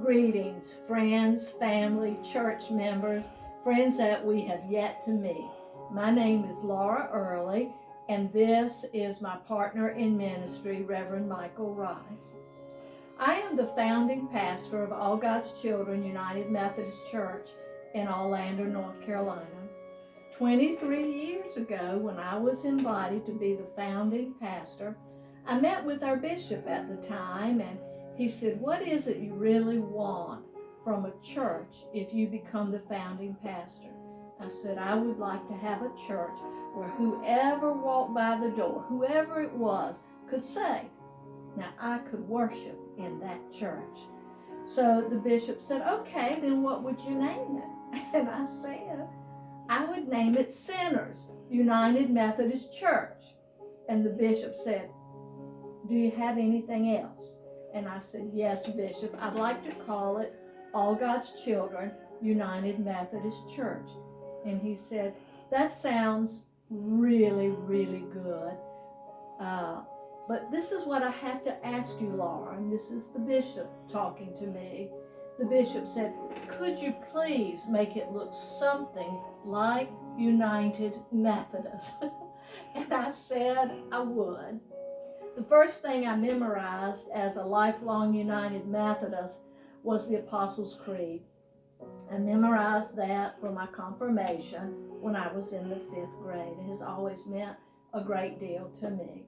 Greetings, friends, family, church members, friends that we have yet to meet. My name is Laura Early, and this is my partner in ministry, Reverend Michael Rice. I am the founding pastor of All God's Children United Methodist Church in Orlando, North Carolina. 23 years ago, when I was invited to be the founding pastor, I met with our bishop at the time, and he said, "What is it you really want from a church if you become the founding pastor?" I said, "I would like to have a church where whoever walked by the door, whoever it was, could say, 'Now I could worship in that church.'" So the bishop said, "Okay, then what would you name it?" And I said, "I would name it Sinners United Methodist Church." And the bishop said, "Do you have anything else?" And I said, "Yes, Bishop, I'd like to call it All God's Children United Methodist Church." And he said, "That sounds really, really good. But this is what I have to ask you, Laura." And this is the bishop talking to me. The bishop said, "Could you please make it look something like United Methodist?" And I said I would. The first thing I memorized as a lifelong United Methodist was the Apostles' Creed. I memorized that for my confirmation when I was in the 5th grade. It has always meant a great deal to me.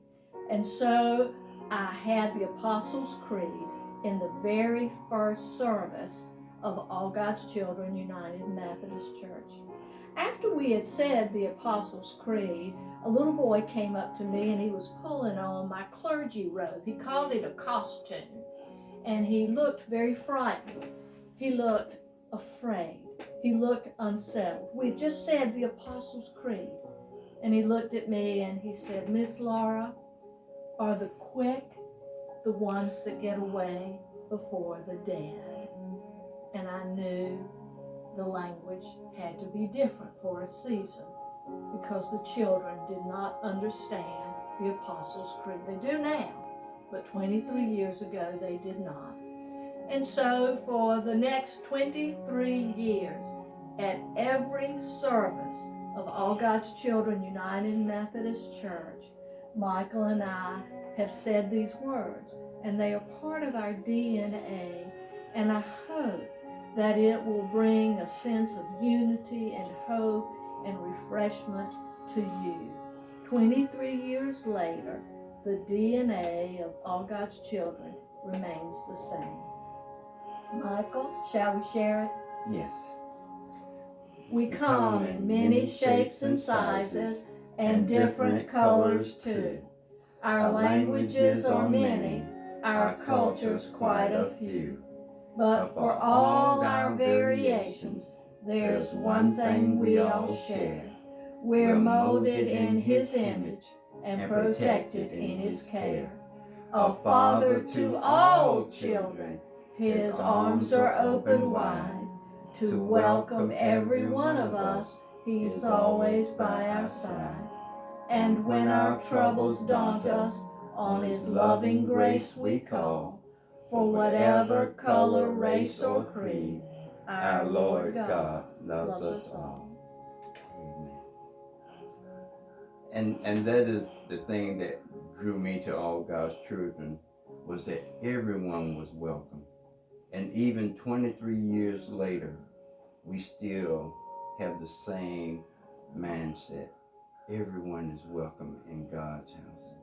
And so I had the Apostles' Creed in the very first service of All God's Children United Methodist Church. After we had said the Apostles' Creed, a little boy came up to me and he was pulling on my clergy robe. He called it a costume. And he looked very frightened. He looked afraid. He looked unsettled. We had just said the Apostles' Creed. And he looked at me and he said, "Miss Laura, are the quick the ones that get away before the dead?" And I knew the language had to be different for a season because the children did not understand the Apostles' Creed. They do now, but 23 years ago they did not. And so for the next 23 years, at every service of All God's Children United Methodist Church, Michael and I have said these words, and they are part of our DNA, and I hope that it will bring a sense of unity and hope and refreshment to you. 23 years later, the DNA of All God's Children remains the same. Michael, shall we share it? Yes. We come in many shapes and sizes and different colors too. Our languages are many, our cultures quite a few. But for all our variations, there's one thing we all share. We're molded in His image and protected in His care. A Father to all children, His arms are open wide. To welcome every one of us, He's always by our side. And when our troubles daunt us, on His loving grace we call. For whatever color, race, or creed, our Lord God loves us all. Amen. And that is the thing that drew me to All God's Children, was that everyone was welcome. And even 23 years later, we still have the same mindset. Everyone is welcome in God's house.